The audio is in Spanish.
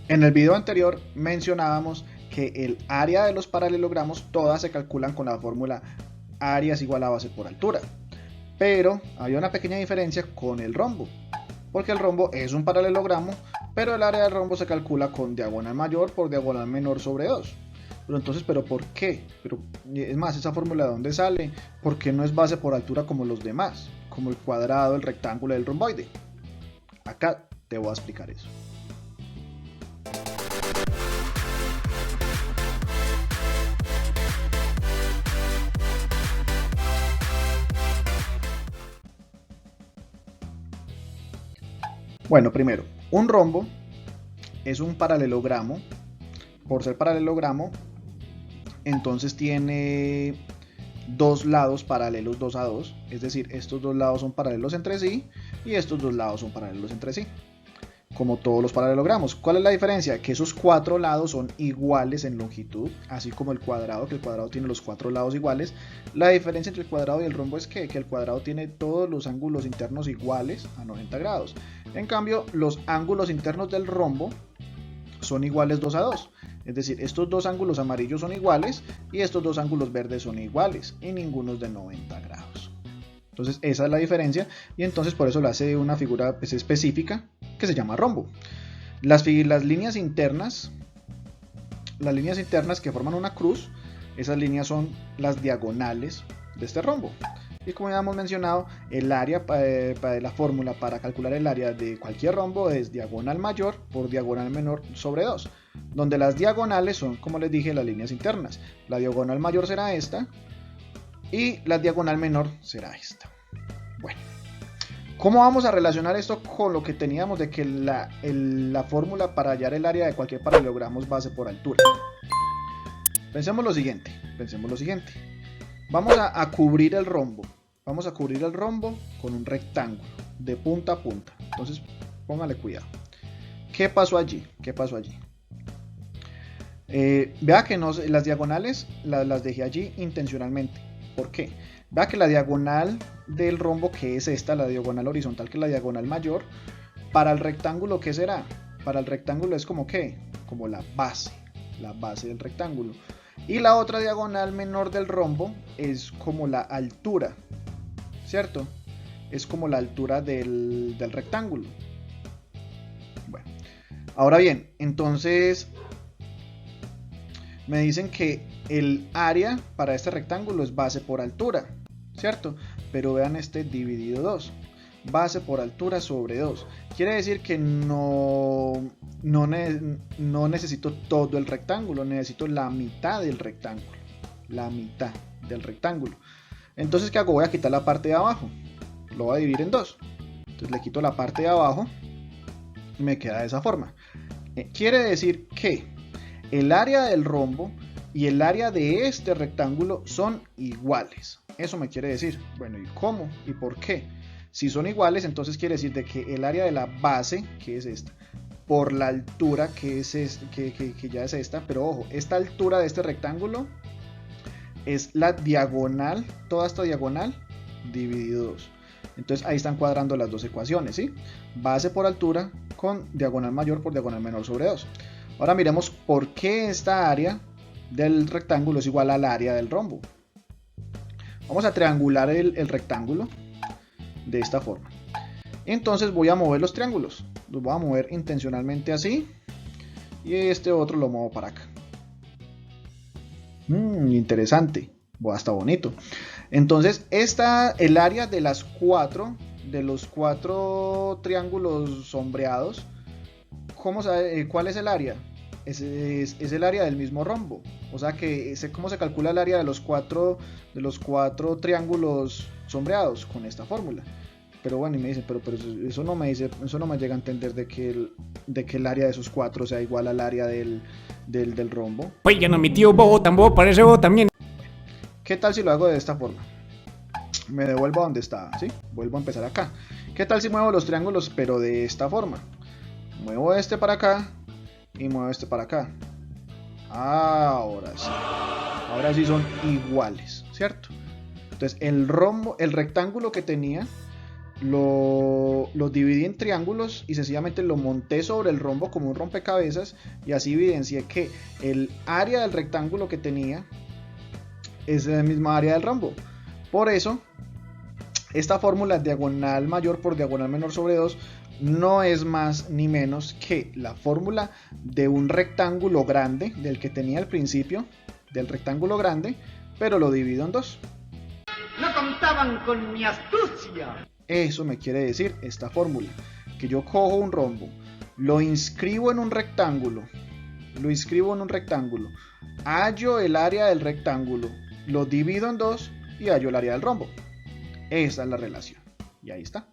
En el video anterior mencionábamos que el área de los paralelogramos todas se calculan con la fórmula área es igual a base por altura. Pero había una pequeña diferencia con el rombo, porque el rombo es un paralelogramo, pero el área del rombo se calcula con diagonal mayor por diagonal menor sobre 2. Pero entonces, ¿pero por qué? Pero es más, ¿esa fórmula de dónde sale? ¿Por qué no es base por altura como los demás? Como el cuadrado, el rectángulo y el romboide. Acá te voy a explicar eso. Bueno, primero, un rombo es un paralelogramo. Por ser paralelogramo, entonces tiene dos lados paralelos 2 a 2, es decir, estos dos lados son paralelos entre sí y estos dos lados son paralelos entre sí, como todos los paralelogramos. ¿Cuál es la diferencia? Que esos cuatro lados son iguales en longitud, así como el cuadrado, que el cuadrado tiene los cuatro lados iguales. La diferencia entre el cuadrado y el rombo es que el cuadrado tiene todos los ángulos internos iguales a 90 grados. En cambio, los ángulos internos del rombo son iguales 2 a 2. Es decir, estos dos ángulos amarillos son iguales y estos dos ángulos verdes son iguales y ninguno es de 90 grados. Entonces esa es la diferencia y entonces por eso le hace una figura pues, específica que se llama rombo. Las líneas internas que forman una cruz, esas líneas son las diagonales de este rombo. Y como ya hemos mencionado, el área, la fórmula para calcular el área de cualquier rombo es diagonal mayor por diagonal menor sobre 2, donde las diagonales son, como les dije, las líneas internas. La diagonal mayor será esta y la diagonal menor será esta. Bueno, ¿cómo vamos a relacionar esto con lo que teníamos de que la fórmula para hallar el área de cualquier paralelogramo es base por altura? Pensemos lo siguiente. Vamos a cubrir el rombo. Vamos a cubrir el rombo con un rectángulo de punta a punta. Entonces, póngale cuidado. ¿Qué pasó allí? Vea que no, las diagonales las dejé allí intencionalmente. ¿Por qué? Vea que la diagonal del rombo, que es esta, la diagonal horizontal, que es la diagonal mayor, para el rectángulo, ¿qué será? Para el rectángulo es como ¿qué? Como la base del rectángulo. Y la otra diagonal menor del rombo es como la altura, ¿cierto? Es como la altura del rectángulo. Bueno, ahora bien, entonces me dicen que el área para este rectángulo es base por altura, ¿cierto? Pero vean este dividido 2. Base por altura sobre 2. Quiere decir que no necesito todo el rectángulo, necesito la mitad del rectángulo. Entonces, ¿qué hago? Voy a quitar la parte de abajo. Lo voy a dividir en 2. Entonces le quito la parte de abajo y me queda de esa forma. Quiere decir que el área del rombo y el área de este rectángulo son iguales. Eso me quiere decir. Bueno, ¿y cómo? ¿Y por qué? Si son iguales, entonces quiere decir de que el área de la base, que es esta, por la altura que ya es esta, pero ojo, esta altura de este rectángulo es la diagonal, toda esta diagonal dividido 2. Entonces ahí están cuadrando las dos ecuaciones, ¿sí? Base por altura con diagonal mayor por diagonal menor sobre 2. Ahora miremos por qué esta área del rectángulo es igual al área del rombo. Vamos a triangular el rectángulo de esta forma. Entonces voy a mover los triángulos. Los voy a mover intencionalmente así. Y este otro lo muevo para acá. Interesante. Está bonito. Entonces el área de los cuatro triángulos sombreados, ¿cuál es el área? Es el área del mismo rombo. O sea que ¿cómo se calcula el área de los cuatro triángulos sombreados? Con esta fórmula. Pero bueno, y me dicen, pero eso no me llega a entender de que el área de esos cuatro sea igual al área del rombo. Oigan, a mi tío Bobo tampoco parece Bobo también. ¿Qué tal si lo hago de esta forma? Me devuelvo a donde estaba, ¿sí? Vuelvo a empezar acá. ¿Qué tal si muevo los triángulos, pero de esta forma? Muevo este para acá y muevo este para acá. Ahora sí son iguales, ¿cierto? Entonces el rectángulo que tenía lo dividí en triángulos y sencillamente lo monté sobre el rombo como un rompecabezas, y así evidencié que el área del rectángulo que tenía es la misma área del rombo. Por eso, esta fórmula diagonal mayor por diagonal menor sobre 2 no es más ni menos que la fórmula de un rectángulo grande, del que tenía al principio, del rectángulo grande, pero lo divido en 2. No contaban con mi astucia. Eso me quiere decir esta fórmula, que yo cojo un rombo, lo inscribo en un rectángulo, hallo el área del rectángulo, lo divido en 2 y hallo el área del rombo. Esa es la relación. Y ahí está.